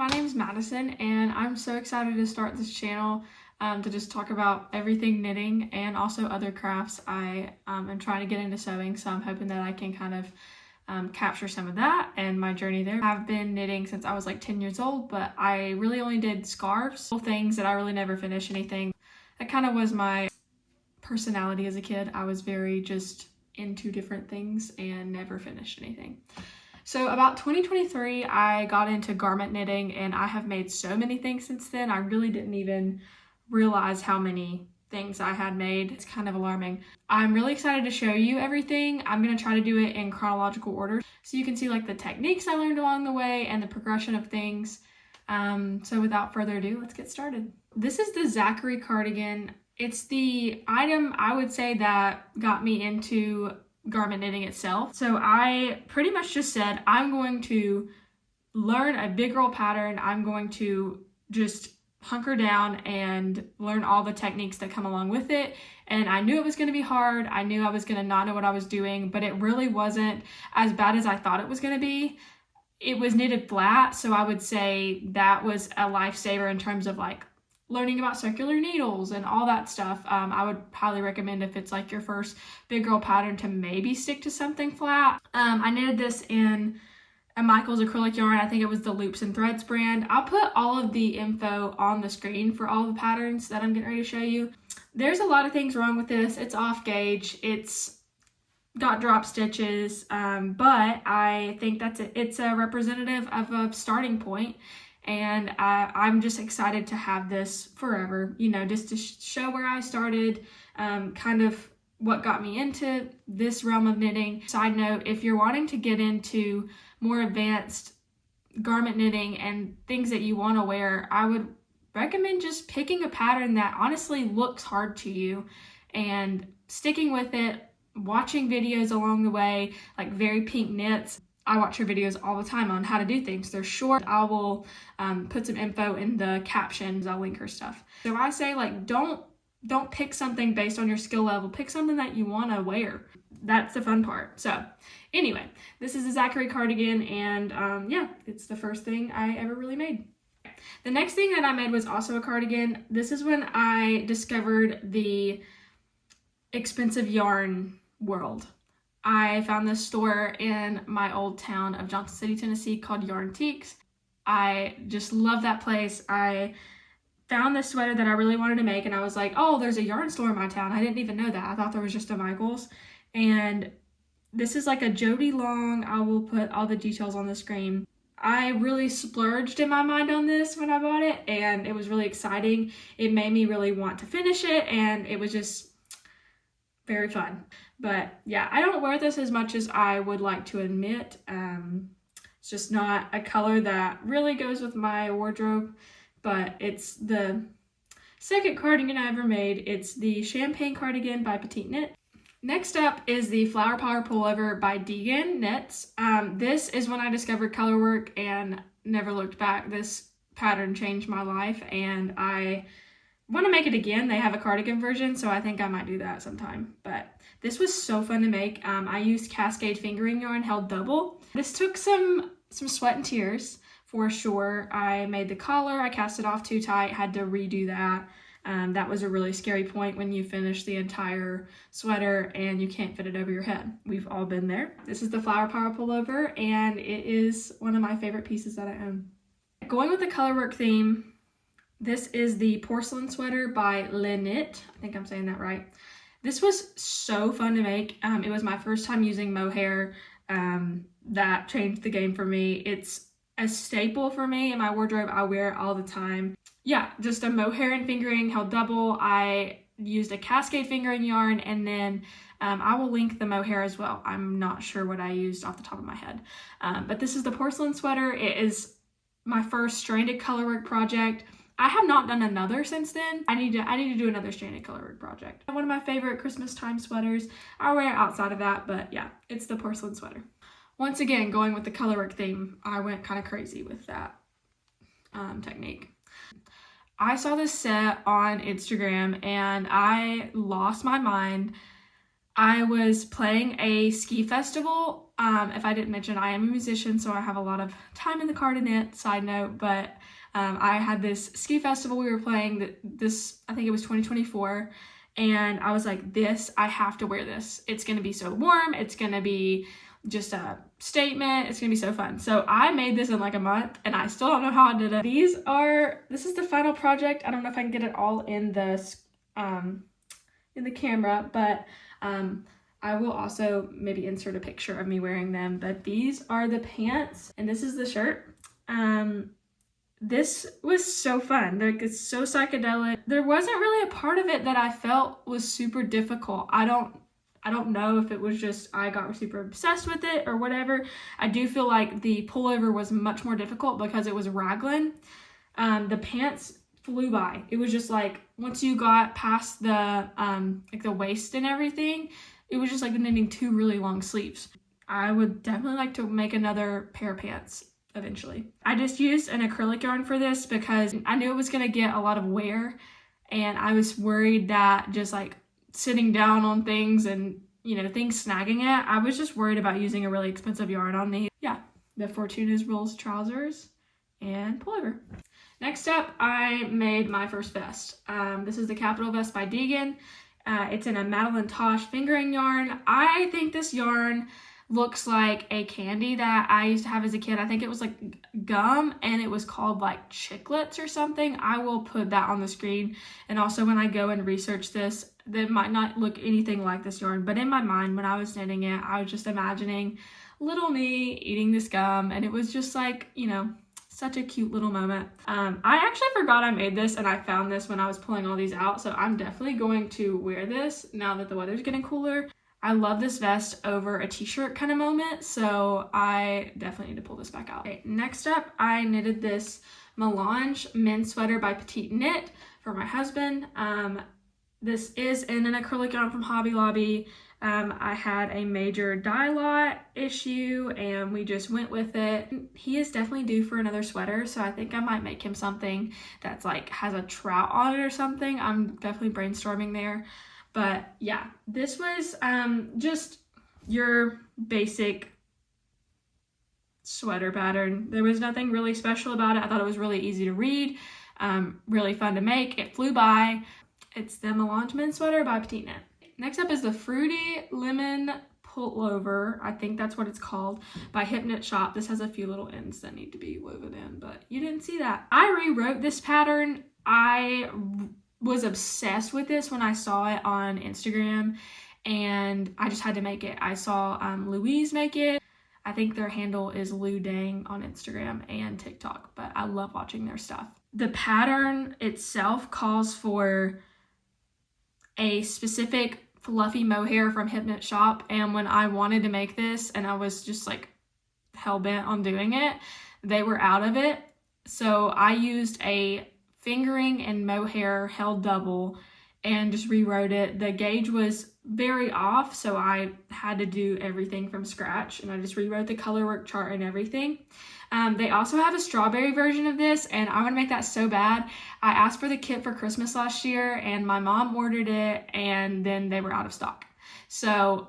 my name is Madison, and I'm so excited to start this channel to just talk about everything knitting and also other crafts. I am trying to get into sewing, so I'm hoping that I can kind of capture some of that and my journey there. I've been knitting since I was like 10 years old, but I really only did scarves, things that I really never finished anything. That kind of was my personality as a kid. I was very just into different things and never finished anything. So about 2023, I got into garment knitting, and I have made so many things since then. I really didn't even realize how many things I had made. It's kind of alarming. I'm really excited to show you everything. I'm going to try to do it in chronological order so you can see like the techniques I learned along the way and the progression of things. So without further ado, let's get started. This is the Zachary cardigan. It's the item I would say that got me into garment knitting itself. So I pretty much just said, I'm going to learn a big roll pattern. I'm going to just hunker down and learn all the techniques that come along with it. And I knew it was going to be hard. I knew I was going to not know what I was doing, but it really wasn't as bad as I thought it was going to be. It was knitted flat, so I would say that was a lifesaver in terms of like learning about circular needles and all that stuff. I would highly recommend if it's like your first big girl pattern to maybe stick to something flat. I knitted this in a Michael's acrylic yarn. I think it was the Loops and Threads brand. I'll put all of the info on the screen for all the patterns that I'm getting ready to show you. There's a lot of things wrong with this. It's off gauge. It's got drop stitches, but I think it's a representative of a starting point. And I'm just excited to have this forever, you know, just to show where I started, kind of what got me into this realm of knitting. Side note, if you're wanting to get into more advanced garment knitting and things that you want to wear, I would recommend just picking a pattern that honestly looks hard to you and sticking with it, watching videos along the way, like Very Pink Knits. I watch her videos all the time on how to do things. They're short. I will put some info in the captions. I'll link her stuff. So I say, like, don't pick something based on your skill level. Pick something that you want to wear. That's the fun part. So anyway, this is a Zachary cardigan, and yeah, it's the first thing I ever really made. The next thing that I made was also a cardigan. This is when I discovered the expensive yarn world. I found this store in my old town of Johnson City, Tennessee called Yarntiques. I just love that place. I found this sweater that I really wanted to make, and I was like, oh, there's a yarn store in my town. I didn't even know that. I thought there was just a Michael's. And this is like a Jody long. I will put all the details on the screen. I really splurged in my mind on this when I bought it, and it was really exciting. It made me really want to finish it, and it was just very fun. But yeah, I don't wear this as much as I would like to admit. It's just not a color that really goes with my wardrobe, but it's the second cardigan I ever made. It's the Champagne cardigan by Petite Knit. Next up is the Flower Power Pullover by Deegan Knits. This is when I discovered colorwork and never looked back. This pattern changed my life, and I want to make it again. They have a cardigan version, so I think I might do that sometime. But this was so fun to make. I used Cascade fingering yarn held double. This took some sweat and tears for sure. I made the collar, I cast it off too tight, had to redo that. That was a really scary point when you finish the entire sweater and you can't fit it over your head. We've all been there. This is the Flower Power Pullover, and it is one of my favorite pieces that I own. Going with the colorwork theme, this is the Porcelain Sweater by Knit. I think I'm saying that right. This was so fun to make. It was my first time using mohair. That changed the game for me. It's a staple for me in my wardrobe. I wear it all the time. Yeah, just a mohair and fingering held double. I used a Cascade fingering yarn, and then I will link the mohair as well. I'm not sure what I used off the top of my head. But this is the Porcelain Sweater. It is my first stranded colorwork project. I have not done another since then. I need to do another stranded colorwork project. One of my favorite Christmas time sweaters. I wear it outside of that, but yeah, it's the Porcelain Sweater. Once again, going with the colorwork theme, I went kind of crazy with that technique. I saw this set on Instagram and I lost my mind. I was playing a ski festival. If I didn't mention, I am a musician, so I have a lot of time in the car to knit, side note, but I had this ski festival we were playing this, I think it was 2024. And I was like, I have to wear this. It's going to be so warm. It's going to be just a statement. It's going to be so fun. So I made this in like a month and I still don't know how I did it. This is the final project. I don't know if I can get it all in the camera, but I will also maybe insert a picture of me wearing them. But these are the pants and this is the shirt. This was so fun. It's so psychedelic. There wasn't really a part of it that I felt was super difficult. I don't know if it was just I got super obsessed with it or whatever. I do feel like the pullover was much more difficult because it was raglan. The pants flew by. It was just like once you got past the like the waist and everything, it was just like knitting 2 really long sleeves. I would definitely like to make another pair of pants eventually. I just used an acrylic yarn for this because I knew it was gonna get a lot of wear, and I was worried that just like sitting down on things and things snagging it, I was just worried about using a really expensive yarn on these. Yeah, the Fortuna's Rules trousers and pullover. Next up, I made my first vest. This is the Capital Vest by Deegan. It's in a Madeline Tosh fingering yarn. I think this yarn looks like a candy that I used to have as a kid. I think it was like gum and it was called like Chiclets or something. I will put that on the screen. And also when I go and research this, that might not look anything like this yarn, but in my mind when I was knitting it, I was just imagining little me eating this gum, and it was just like, such a cute little moment. I actually forgot I made this, and I found this when I was pulling all these out, so I'm definitely going to wear this now that the weather's getting cooler. I love this vest over a t-shirt kind of moment, so I definitely need to pull this back out. Okay, next up, I knitted this Melange men's sweater by Petite Knit for my husband. This is in an acrylic yarn from Hobby Lobby. I had a major dye lot issue and we just went with it. He is definitely due for another sweater, so I think I might make him something that's like has a trout on it or something. I'm definitely brainstorming there. But yeah, this was just your basic sweater pattern. There was nothing really special about it. I thought it was really easy to read, really fun to make. It flew by. It's the Melange men's sweater by Petite Knit. Next up is the Fruity Lemon Pullover. I think that's what it's called, by Hip Knit Shop. This has a few little ends that need to be woven in, but you didn't see that. I rewrote this pattern. I was obsessed with this when I saw it on Instagram, and I just had to make it. I saw Louise make it. I think their handle is Lou Dang on Instagram and TikTok, but I love watching their stuff. The pattern itself calls for a specific fluffy mohair from Hip Knit Shop, and when I wanted to make this and I was just like hell-bent on doing it, they were out of it. So I used a fingering and mohair held double and just rewrote it. The gauge was very off, so I had to do everything from scratch, and I just rewrote the colorwork chart and everything. They also have a strawberry version of this, and I want to make that so bad. I asked for the kit for Christmas last year, and my mom ordered it, and then they were out of stock. So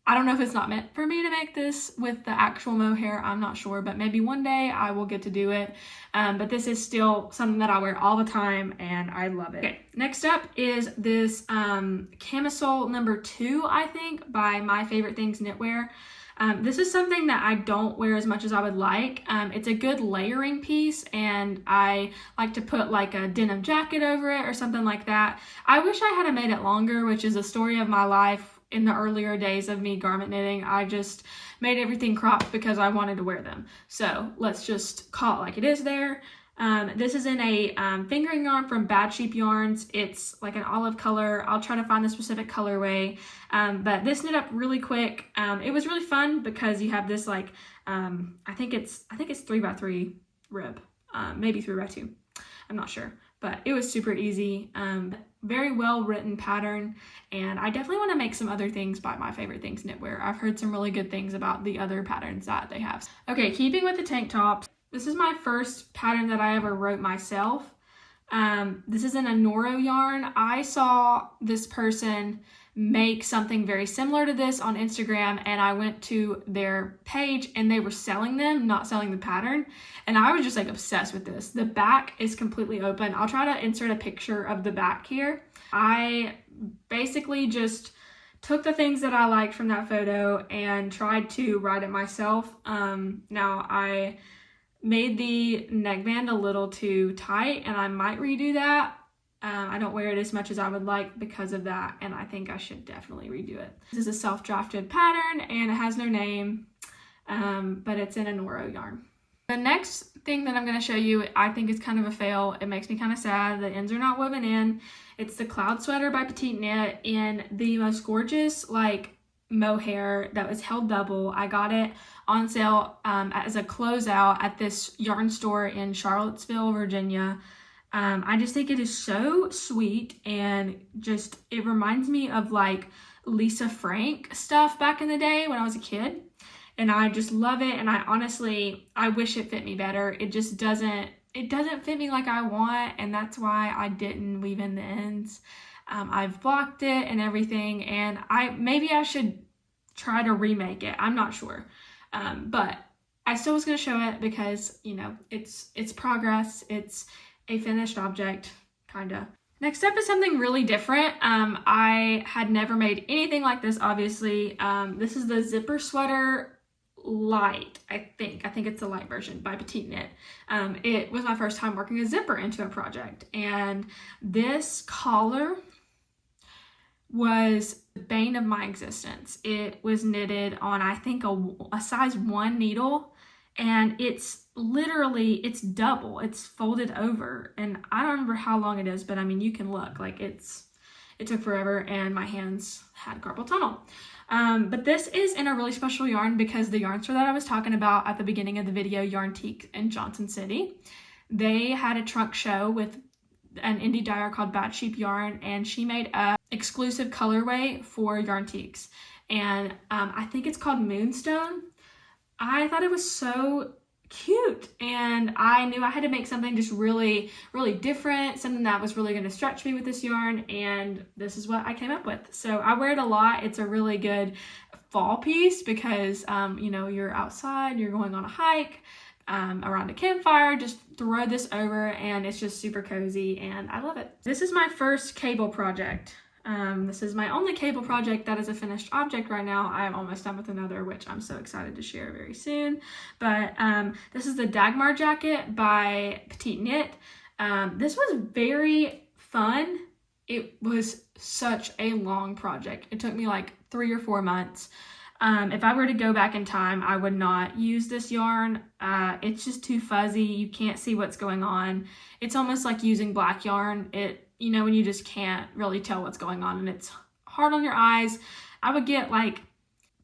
I don't know if it's not meant for me to make this with the actual mohair. I'm not sure, but maybe one day I will get to do it. But this is still something that I wear all the time, and I love it. Okay, next up is this camisole number 2, I think, by My Favorite Things Knitwear. This is something that I don't wear as much as I would like. It's a good layering piece, and I like to put like a denim jacket over it or something like that. I wish I had made it longer, which is a story of my life. In the earlier days of me garment knitting, I just made everything cropped because I wanted to wear them. So let's just call it like it is there. This is in a fingering yarn from Bad Sheep Yarns. It's like an olive color. I'll try to find the specific colorway. But this knit up really quick. It was really fun because you have this like, I think it's 3x3 rib, maybe 3x2. I'm not sure, but it was super easy. Very well written pattern, and I definitely want to make some other things by My Favorite Things Knitwear. I've heard some really good things about the other patterns that they have. Okay, keeping with the tank tops, this is my first pattern that I ever wrote myself. This is in a Noro yarn. I saw this person make something very similar to this on Instagram, and I went to their page and they were selling them, not selling the pattern, and I was just like obsessed with this. The back is completely open. I'll try to insert a picture of the back here. I basically just took the things that I liked from that photo and tried to write it myself. Now I made the neckband a little too tight and I might redo that. I don't wear it as much as I would like because of that, and I think I should definitely redo it. This is a self-drafted pattern and it has no name, but it's in a Noro yarn. The next thing that I'm going to show you, I think is kind of a fail. It makes me kind of sad. The ends are not woven in. It's the Cloud Sweater by Petite Knit in the most gorgeous like mohair that was held double. I got it on sale as a closeout at this yarn store in Charlottesville, Virginia. I just think it is so sweet, and just it reminds me of like Lisa Frank stuff back in the day when I was a kid, and I just love it. And I wish it fit me better. It just doesn't fit me like I want, and that's why I didn't weave in the ends. I've blocked it and everything, and maybe I should try to remake it. I'm not sure, but I still was going to show it because, you know, it's progress. It's a finished object, kind of. Next up is something really different. I had never made anything like this, obviously. This is the zipper sweater light, I think it's the light version by Petite Knit. It was my first time working a zipper into a project, and this collar was the bane of my existence. It was knitted on, I think, a size 1 needle, and it's double, it's folded over, and I don't remember how long it is, but I mean, you can look, like it took forever, and my hands had carpal tunnel. But this is in a really special yarn because the yarn store that I was talking about at the beginning of the video, Yarntique in Johnson City, they had a trunk show with an indie dyer called Bad Sheep Yarn, and she made a exclusive colorway for Yarntiques, and I think it's called Moonstone. I thought it was so cute, and I knew I had to make something just really, really different, something that was really going to stretch me with this yarn, and this is what I came up with. So I wear it a lot. It's a really good fall piece because, you know, you're outside, you're going on a hike, around a campfire, just throw this over, and it's just super cozy, and I love it. This is my first cable project. This is my only cable project that is a finished object right now. I'm almost done with another, which I'm so excited to share very soon. But this is the Dagmar jacket by Petite Knit. This was very fun. It was such a long project. It took me like 3 or 4 months. If I were to go back in time, I would not use this yarn. It's just too fuzzy. You can't see what's going on. It's almost like using black yarn. You know, when you just can't really tell what's going on, and it's hard on your eyes. I would get like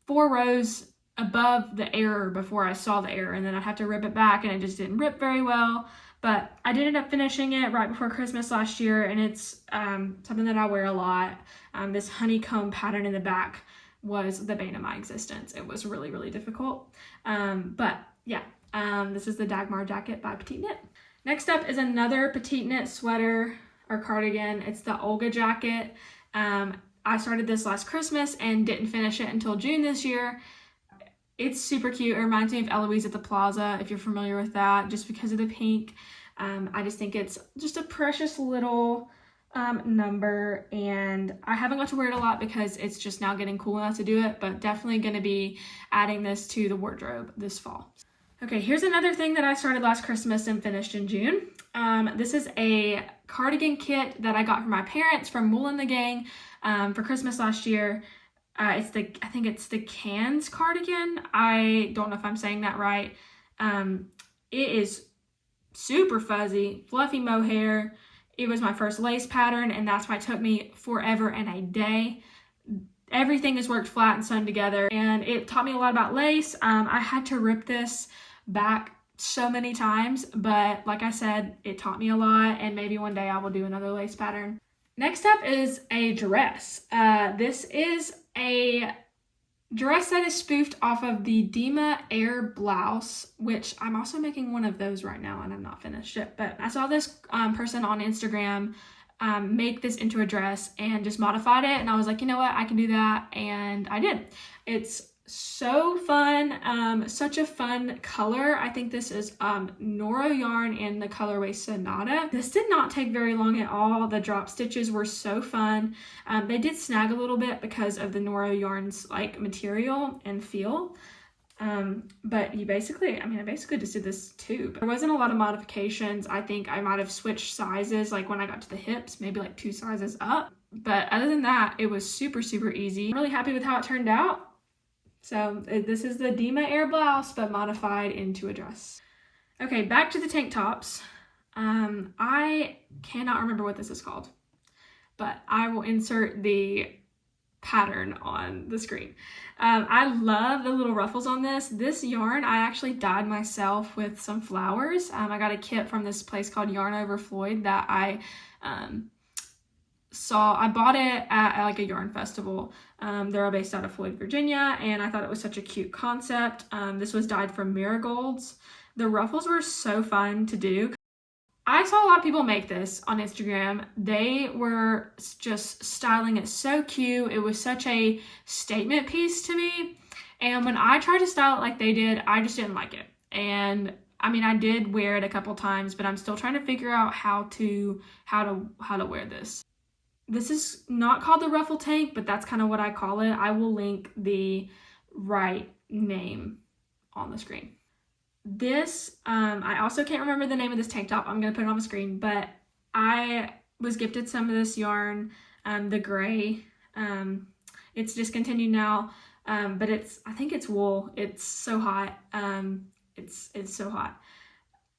4 rows above the error before I saw the error, and then I'd have to rip it back, and it just didn't rip very well. But I did end up finishing it right before Christmas last year, and it's something that I wear a lot. This honeycomb pattern in the back was the bane of my existence. It was really, really difficult. But yeah, this is the Dagmar jacket by Petite Knit. Next up is another Petite Knit sweater or cardigan. It's the Olga jacket. I started this last Christmas and didn't finish it until June this year. It's super cute. It reminds me of Eloise at the Plaza, if you're familiar with that, just because of the pink. I just think it's just a precious little number, and I haven't got to wear it a lot because it's just now getting cool enough to do it, but definitely going to be adding this to the wardrobe this fall. Okay, here's another thing that I started last Christmas and finished in June. This is a cardigan kit that I got from my parents from Wool and the Gang for Christmas last year. I think it's the Cans cardigan. I don't know if I'm saying that right. It is super fuzzy, fluffy mohair. It was my first lace pattern, and that's why it took me forever and a day. Everything is worked flat and sewn together, and it taught me a lot about lace. I had to rip this back so many times, but like I said, it taught me a lot, and maybe one day I will do another lace pattern. Next up is a dress. This is a dress that is spoofed off of the Dima Air blouse, which I'm also making one of those right now, and I'm not finished it, but I saw this person on Instagram make this into a dress and just modified it. And I was like, you know what, I can do that. And I did. It's so fun, such a fun color. I think this is Noro yarn in the colorway Sonata. This did not take very long at all. The drop stitches were so fun. They did snag a little bit because of the Noro yarn's like material and feel. But I basically just did this tube. There wasn't a lot of modifications. I think I might have switched sizes like when I got to the hips, maybe like 2 sizes up. But other than that, it was super, super easy. I'm really happy with how it turned out. So this is the Dima Air blouse, but modified into a dress. Okay, back to the tank tops. I cannot remember what this is called, but I will insert the pattern on the screen. I love the little ruffles on this. This yarn I actually dyed myself with some flowers. I got a kit from this place called Yarn Over Floyd that I bought it at like a yarn festival. They're all based out of Floyd, Virginia, and I thought it was such a cute concept. This was dyed from marigolds. The ruffles were so fun to do. I saw a lot of people make this on Instagram. They were just styling it so cute. It was such a statement piece to me. And when I tried to style it like they did, I just didn't like it. And I mean, I did wear it a couple times, but I'm still trying to figure out how to wear this. This is not called the ruffle tank, but that's kind of what I call it. I will link the right name on the screen. This, I also can't remember the name of this tank top. I'm going to put it on the screen, but I was gifted some of this yarn, the gray. It's discontinued now, but I think it's wool. It's so hot. It's so hot.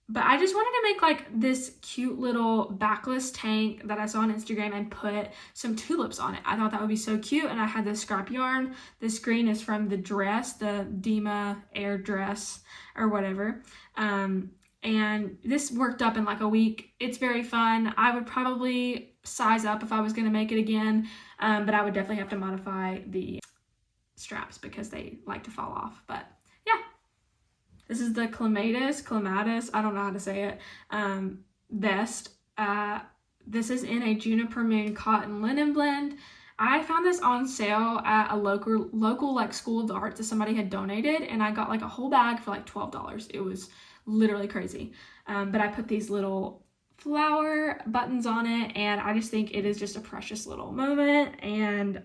But I just wanted to make like this cute little backless tank that I saw on Instagram and put some tulips on it. I thought that would be so cute. And I had this scrap yarn. This green is from the dress, the Dima Air dress or whatever. And this worked up in like a week. It's very fun. I would probably size up if I was going to make it again. But I would definitely have to modify the straps because they like to fall off. But yeah. This is the Clematis, I don't know how to say it, vest. This is in a Juniper Moon cotton linen blend. I found this on sale at a local like School of the Arts that somebody had donated, and I got like a whole bag for like $12. It was literally crazy. But I put these little flower buttons on it, and I just think it is just a precious little moment. And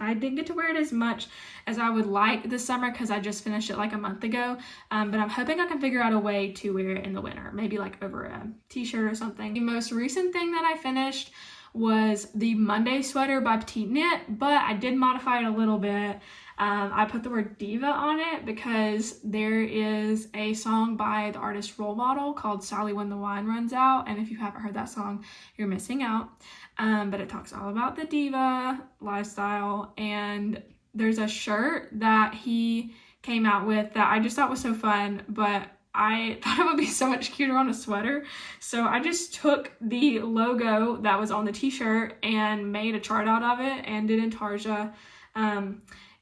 I didn't get to wear it as much as I would like this summer because I just finished it like a month ago, but I'm hoping I can figure out a way to wear it in the winter, maybe like over a t-shirt or something. The most recent thing that I finished was the Monday sweater by Petite Knit, but I did modify it a little bit. I put the word diva on it because there is a song by the artist Role Model called Sally When the Wine Runs Out, and if you haven't heard that song, you're missing out. But it talks all about the diva lifestyle, and there's a shirt that he came out with that I just thought was so fun, but I thought it would be so much cuter on a sweater. So I just took the logo that was on the t-shirt and made a chart out of it and did intarsia.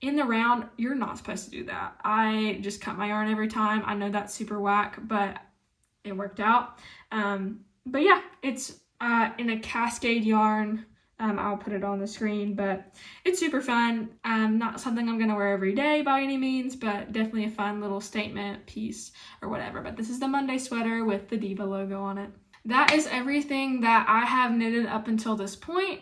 In the round, you're not supposed to do that. I just cut my yarn every time. I know that's super whack, but it worked out. But yeah, it's in a cascade yarn. I'll put it on the screen, but it's super fun. Not something I'm gonna wear every day by any means, but definitely a fun little statement piece or whatever. But this is the Monday sweater with the Diva logo on it. That is everything that I have knitted up until this point.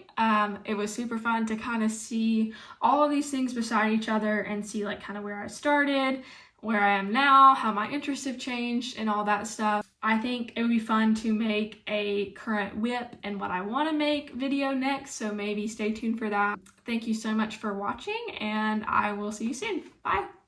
It was super fun to kind of see all of these things beside each other and see like kind of where I started, where I am now, how my interests have changed and all that stuff. I think it would be fun to make a current whip and what I want to make video next, so maybe stay tuned for that. Thank you so much for watching, and I will see you soon. Bye!